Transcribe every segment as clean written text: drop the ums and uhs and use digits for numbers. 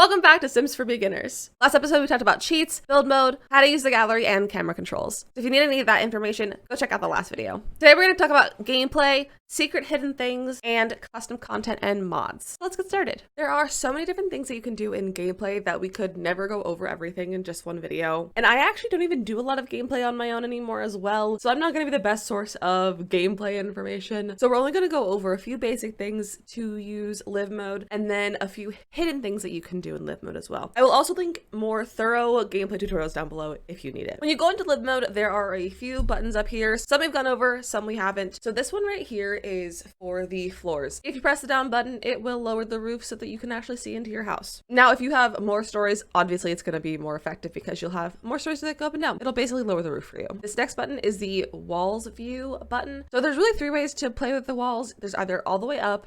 Welcome back to Sims for Beginners. Last episode we talked about cheats, build mode, how to use the gallery, and camera controls. If you need any of that information, go check out the last video. Today we're going to talk about gameplay, secret hidden things, and custom content and mods. Let's get started. There are so many different things that you can do in gameplay that we could never go over everything in just one video. And I actually don't even do a lot of gameplay on my own anymore as well, so I'm not going to be the best source of gameplay information. So we're only going to go over a few basic things to use live mode, and then a few hidden things that you can do in live mode as well. I will also link more thorough gameplay tutorials down below if you need it. When you go into live mode, there are a few buttons up here. Some we've gone over, some we haven't. So this one right here is for the floors. If you press the down button, it will lower the roof so that you can actually see into your house. Now, if you have more stories, obviously it's going to be more effective because you'll have more stories that go up and down. It'll basically lower the roof for you. This next button is the walls view button. So there's really three ways to play with the walls. There's either all the way up,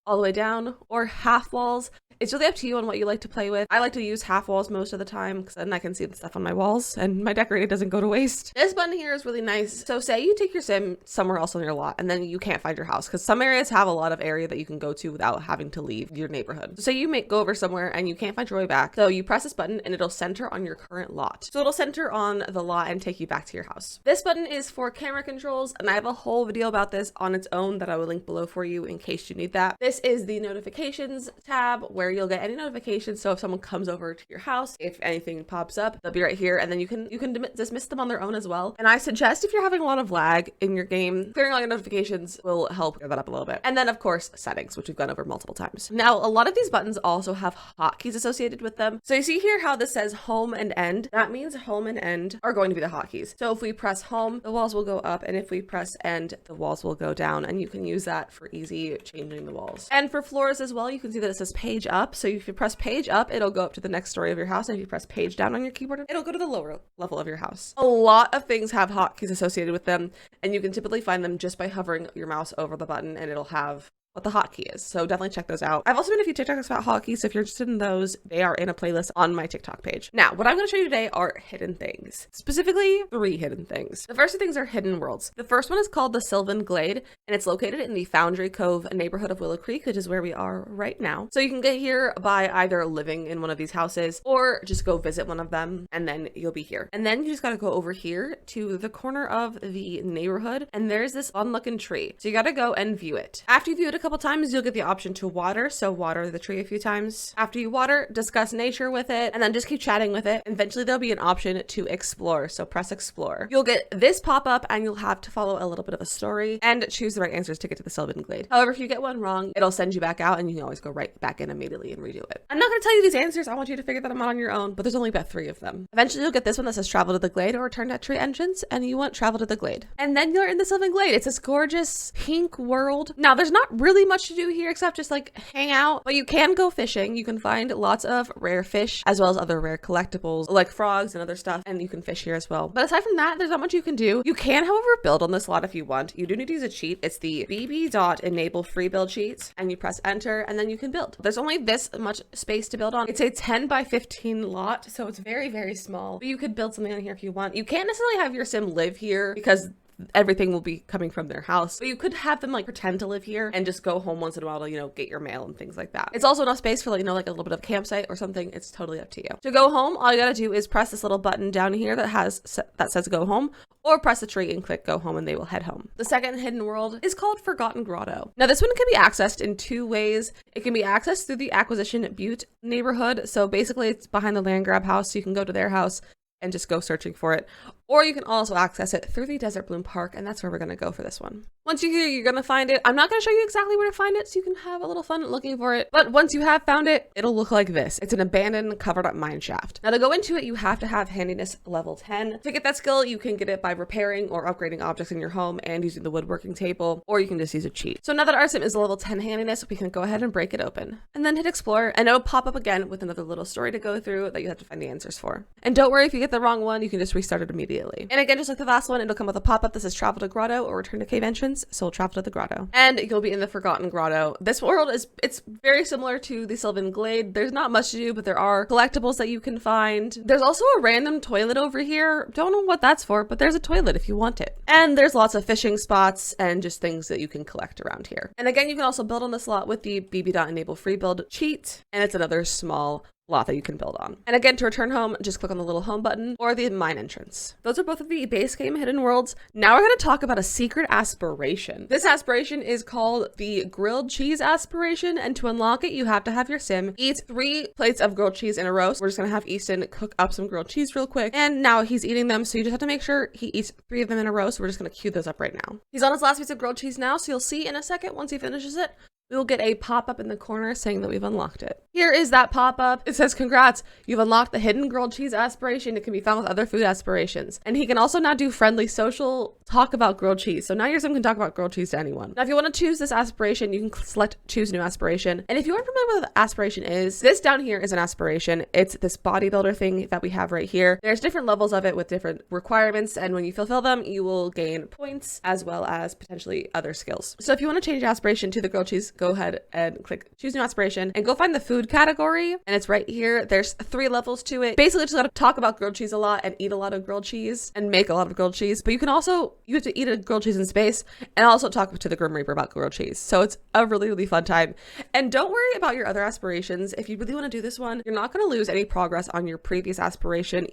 all the way down, or half walls. It's really up to you on what you like to play with. I like to use half walls most of the time because then I can see the stuff on my walls and my decorating doesn't go to waste. This button here is really nice. So say you take your sim somewhere else on your lot and then you can't find your house because some areas have a lot of area that you can go to without having to leave your neighborhood. So say you go over somewhere and you can't find your way back. So you press this button and it'll center on your current lot. So it'll center on the lot and take you back to your house. This button is for camera controls and I have a whole video about this on its own that I will link below for you in case you need that. This is the notifications tab where you'll get any notifications. So if someone comes over to your house, if anything pops up, they'll be right here, and then you can dismiss them on their own as well. And I suggest if you're having a lot of lag in your game, clearing all your notifications will help clear that up a little bit. And then of course settings, which we've gone over multiple times. Now a lot of these buttons also have hotkeys associated with them. So you see here how this says home and end. That means home and end are going to be the hotkeys. So if we press home, the walls will go up, and if we press end, the walls will go down, and you can use that for easy changing the walls. And for floors as well, you can see that it says page up. So if you press page up, it'll go up to the next story of your house, and if you press page down on your keyboard, it'll go to the lower level of your house. A lot of things have hotkeys associated with them, and you can typically find them just by hovering your mouse over the button, and it'll have what the hotkey is. So definitely check those out. I've also made a few TikToks about hotkeys, so if you're interested in those, they are in a playlist on my TikTok page. Now, what I'm going to show you today are hidden things. Specifically, 3 hidden things. The first 2 things are hidden worlds. The first one is called the Sylvan Glade, and it's located in the Foundry Cove neighborhood of Willow Creek, which is where we are right now. So you can get here by either living in one of these houses or just go visit one of them, and then you'll be here. And then you just got to go over here to the corner of the neighborhood, and there's this fun-looking tree. So you got to go and view it. After you view it a couple times, you'll get the option to water. So water the tree a few times. After you water, discuss nature with it, and then just keep chatting with it. Eventually there'll be an option to explore. So press explore. You'll get this pop up and you'll have to follow a little bit of a story and choose the right answers to get to the Sylvan Glade. However, if you get one wrong, it'll send you back out and you can always go right back in immediately and redo it. I'm not going to tell you these answers. I want you to figure them out on your own, but there's only about 3 of them. Eventually you'll get this one that says travel to the glade or return at tree entrance, and you want travel to the glade. And then you're in the Sylvan Glade. It's this gorgeous pink world. Now there's not really much to do here except just like hang out, but you can go fishing. You can find lots of rare fish as well as other rare collectibles like frogs and other stuff, and you can fish here as well. But aside from that, there's not much you can do. You can, however, build on this lot if you want. You do need to use a cheat. It's the bb.enable free build cheat, and you press enter and then you can build. There's only this much space to build on. It's a 10 by 15 lot, so it's very, very small. But you could build something on here if you want. You can't necessarily have your sim live here because everything will be coming from their house, but you could have them like pretend to live here and just go home once in a while to, get your mail and things like that. It's also enough space for like a little bit of campsite or something. It's totally up to you. To go home, all you gotta do is press this little button down here that says go home, or press the tree and click go home and they will head home. The second hidden world is called Forgotten Grotto. Now this one can be accessed in 2 ways. It can be accessed through the Acquisition Butte neighborhood. So basically it's behind the land grab house, so you can go to their house and just go searching for it. Or you can also access it through the Desert Bloom Park, and that's where we're going to go for this one. Once you're here, you're going to find it. I'm not going to show you exactly where to find it so you can have a little fun looking for it. But once you have found it, it'll look like this. It's an abandoned, covered up mine shaft. Now to go into it, you have to have handiness level 10. To get that skill, you can get it by repairing or upgrading objects in your home and using the woodworking table, or you can just use a cheat. So now that our sim is level 10 handiness, we can go ahead and break it open. And then hit explore, and it'll pop up again with another little story to go through that you have to find the answers for. And don't worry if you get the wrong one, you can just restart it immediately. And again, just like the last one, it'll come with a pop-up that says travel to grotto or return to cave entrance, so we'll travel to the grotto. And you'll be in the Forgotten Grotto. This world it's very similar to the Sylvan Glade. There's not much to do, but there are collectibles that you can find. There's also a random toilet over here. Don't know what that's for, but there's a toilet if you want it. And there's lots of fishing spots and just things that you can collect around here. And again, you can also build on this lot with the bb.enable free build cheat, and it's another small lot that you can build on. And again, to return home, just click on the little home button or the mine entrance. Those are both of the base game hidden worlds. Now we're going to talk about a secret aspiration. This aspiration is called the grilled cheese aspiration, and to unlock it, you have to have your sim eat 3 plates of grilled cheese in a row. So we're just going to have Easton cook up some grilled cheese real quick, and now he's eating them, so you just have to make sure he eats 3 of them in a row. So we're just going to queue those up right now. He's on his last piece of grilled cheese now, so you'll see in a second once he finishes it, we will get a pop-up in the corner saying that we've unlocked it. Here is that pop-up. It says, congrats, you've unlocked the hidden grilled cheese aspiration. It can be found with other food aspirations. And he can also now do friendly social talk about grilled cheese. So now your sim can talk about grilled cheese to anyone. Now, if you want to choose this aspiration, you can select choose new aspiration. And if you aren't familiar with what aspiration is, this down here is an aspiration. It's this bodybuilder thing that we have right here. There's different levels of it with different requirements. And when you fulfill them, you will gain points as well as potentially other skills. So if you want to change aspiration to the grilled cheese, go ahead and click choose new aspiration and go find the food category, and it's right here. There's 3 levels to it. Basically just gotta talk about grilled cheese a lot and eat a lot of grilled cheese and make a lot of grilled cheese, but you have to eat a grilled cheese in space and also talk to the Grim Reaper about grilled cheese. So it's a really, really fun time. And don't worry about your other aspirations. If you really want to do this one, you're not going to lose any progress on your previous aspiration.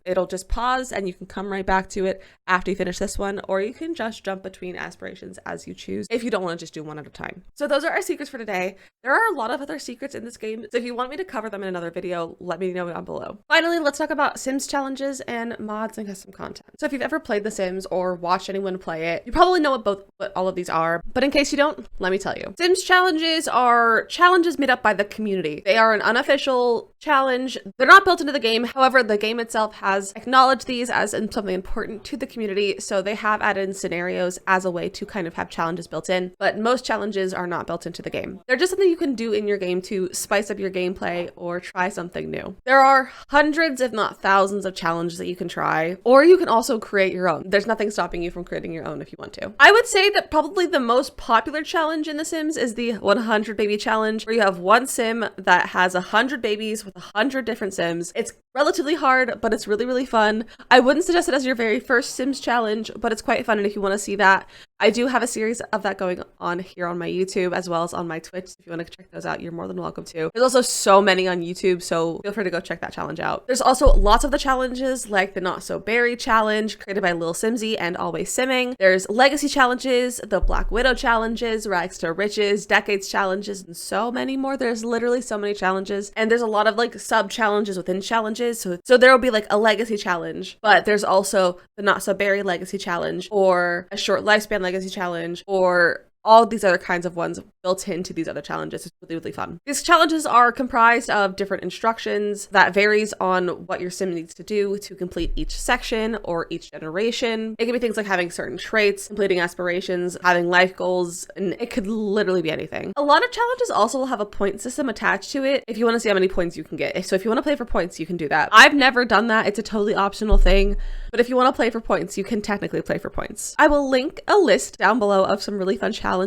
It'll just pause and you can come right back to it after you finish this one, or you can just jump between aspirations as you choose if you don't want to just do one at a time. So those are our secrets for today. There are a lot of other secrets in this game, so if you want me to cover them in another video, let me know down below. Finally, let's talk about Sims challenges and mods and custom content. So if you've ever played The Sims or watched anyone play it, you probably know what all of these are, but in case you don't, let me tell you. Sims challenges are challenges made up by the community. They are an unofficial challenge. They're not built into the game. However, the game itself has acknowledged these as something important to the community, so they have added in scenarios as a way to kind of have challenges built in, but most challenges are not built into the game. They're just something you can do in your game to spice up your gameplay or try something new. There are hundreds, if not thousands, of challenges that you can try, or you can also create your own. There's nothing stopping you from creating your own if you want to. I would say that probably the most popular challenge in The Sims is the 100 baby challenge, where you have one sim that has 100 babies with 100 different sims. It's relatively hard, but it's really, really fun. I wouldn't suggest it as your very first Sims challenge, but it's quite fun. And if you want to see that, I do have a series of that going on here on my YouTube as well as on my Twitch. If you want to check those out, you're more than welcome to. There's also so many on YouTube, so feel free to go check that challenge out. There's also lots of the challenges like the Not So Berry challenge created by Lil Simsy and Always Simming. There's legacy challenges, the Black Widow challenges, Rags to Riches, Decades challenges, and so many more. There's literally so many challenges, and there's a lot of like sub challenges within challenges. So there will be like a legacy challenge, but there's also the Not So Berry legacy challenge, or a short lifespan legacy challenge, or all these other kinds of ones built into these other challenges. It's really, really fun. These challenges are comprised of different instructions that varies on what your sim needs to do to complete each section or each generation. It can be things like having certain traits, completing aspirations, having life goals, and it could literally be anything. A lot of challenges also will have a point system attached to it if you want to see how many points you can get. So if you want to play for points, you can do that. I've never done that. It's a totally optional thing, but if you want to play for points, you can technically play for points. I will link a list down below of some really fun challenges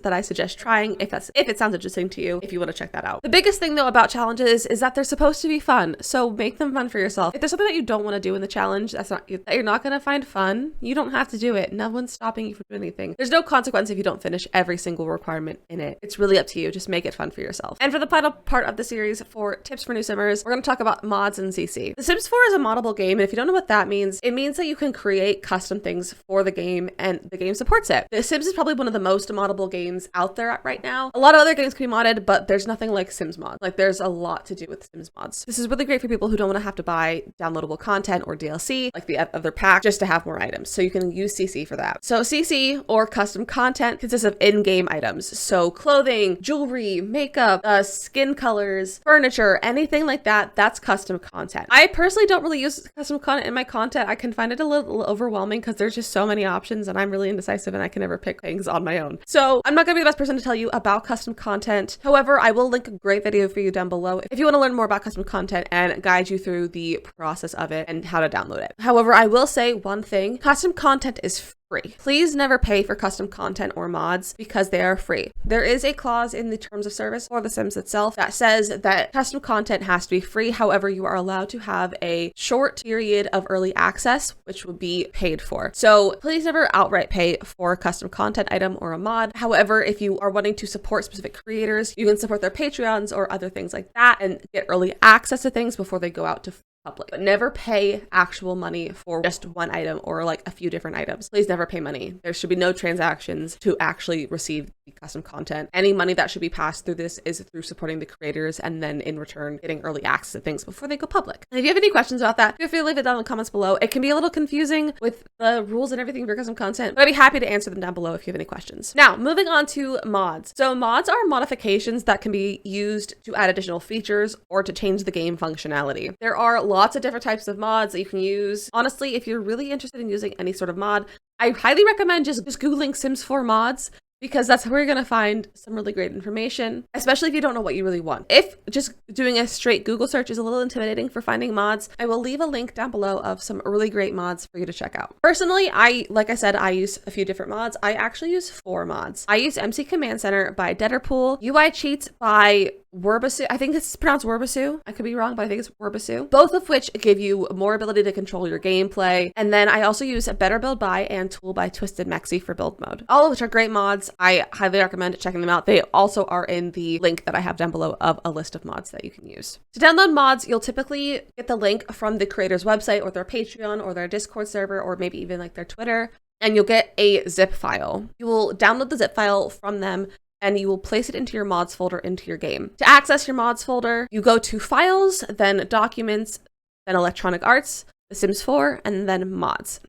that I suggest trying if it sounds interesting to you, if you want to check that out. The biggest thing though about challenges is that they're supposed to be fun, so make them fun for yourself. If there's something that you don't want to do in the challenge that you're not going to find fun, you don't have to do it. No one's stopping you from doing anything. There's no consequence if you don't finish every single requirement in it. It's really up to you. Just make it fun for yourself. And for the final part of the series, for tips for new simmers, we're going to talk about mods and CC. The Sims 4 is a moddable game, and if you don't know what that means, it means that you can create custom things for the game, and the game supports it. The Sims is probably one of the most moddable games out there right now. A lot of other games can be modded, but there's nothing like Sims mods. Like, there's a lot to do with Sims mods. This is really great for people who don't want to have to buy downloadable content or DLC like the other pack just to have more items. So you can use CC for that. So CC, or custom content, consists of in-game items. So clothing, jewelry, makeup, skin colors, furniture, anything like that, that's custom content. I personally don't really use custom content in my content. I can find it a little overwhelming because there's just so many options and I'm really indecisive and I can never pick things on my own. So I'm not going to be the best person to tell you about custom content. However, I will link a great video for you down below if you want to learn more about custom content and guide you through the process of it and how to download it. However, I will say one thing: custom content is free. Please never pay for custom content or mods because they are free. There is a clause in the terms of service for The Sims itself that says that custom content has to be free. However, you are allowed to have a short period of early access, which would be paid for. So please never outright pay for a custom content item or a mod. However, if you are wanting to support specific creators, you can support their Patreons or other things like that and get early access to things before they go out to public. But never pay actual money for just one item or like a few different items. Please never pay money. There should be no transactions to actually receive the custom content. Any money that should be passed through this is through supporting the creators and then in return getting early access to things before they go public. And if you have any questions about that, feel free to leave it down in the comments below. It can be a little confusing with the rules and everything for custom content, but I'd be happy to answer them down below if you have any questions. Now, moving on to mods. So mods are modifications that can be used to add additional features or to change the game functionality. There are lots of different types of mods that you can use. Honestly, if you're really interested in using any sort of mod, I highly recommend just Googling Sims 4 mods, because that's where you're going to find some really great information, especially if you don't know what you really want. If just doing a straight Google search is a little intimidating for finding mods, I will leave a link down below of some really great mods for you to check out. Personally, like I said, I use a few different mods. I actually use 4 mods. I use MC Command Center by Deaderpool, UI Cheats by Werbasu. I think it's pronounced Werbasu. I could be wrong, but I think it's Werbasu. Both of which give you more ability to control your gameplay. And then I also use Better Build By and Tool by Twisted Mexi for build mode. All of which are great mods. I highly recommend checking them out. They also are in the link that I have down below of a list of mods that you can use. To download mods, you'll typically get the link from the creator's website or their Patreon or their Discord server or maybe even like their Twitter, and you'll get a zip file. You will download the zip file from them and you will place it into your mods folder into your game. To access your mods folder, you go to Files, then Documents, then Electronic Arts, The Sims 4, and then Mods.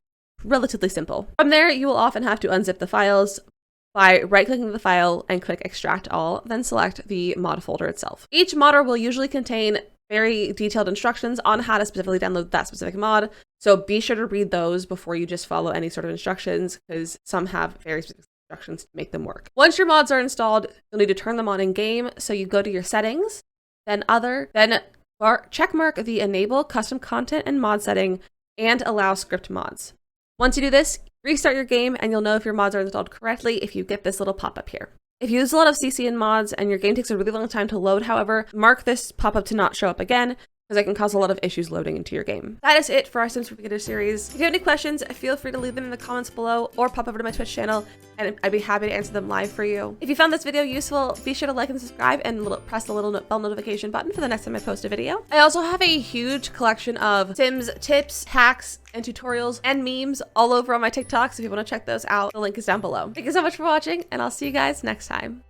Relatively simple. From there, you will often have to unzip the files by right-clicking the file and click Extract All, then select the mod folder itself. Each modder will usually contain very detailed instructions on how to specifically download that specific mod, so be sure to read those before you just follow any sort of instructions, because some have very specific instructions to make them work. Once your mods are installed, you'll need to turn them on in game, so you go to your settings, then Other, then check mark the Enable Custom Content and Mod setting, and Allow Script Mods. Once you do this, restart your game and you'll know if your mods are installed correctly if you get this little pop-up here. If you use a lot of CC and mods and your game takes a really long time to load, however, mark this pop-up to not show up again, because it can cause a lot of issues loading into your game. That is it for our Sims 4 Beginner series. If you have any questions, feel free to leave them in the comments below or pop over to my Twitch channel and I'd be happy to answer them live for you. If you found this video useful, be sure to like and subscribe and press the little bell notification button for the next time I post a video. I also have a huge collection of Sims tips, hacks, and tutorials and memes all over on my TikTok, so if you want to check those out, the link is down below. Thank you so much for watching, and I'll see you guys next time.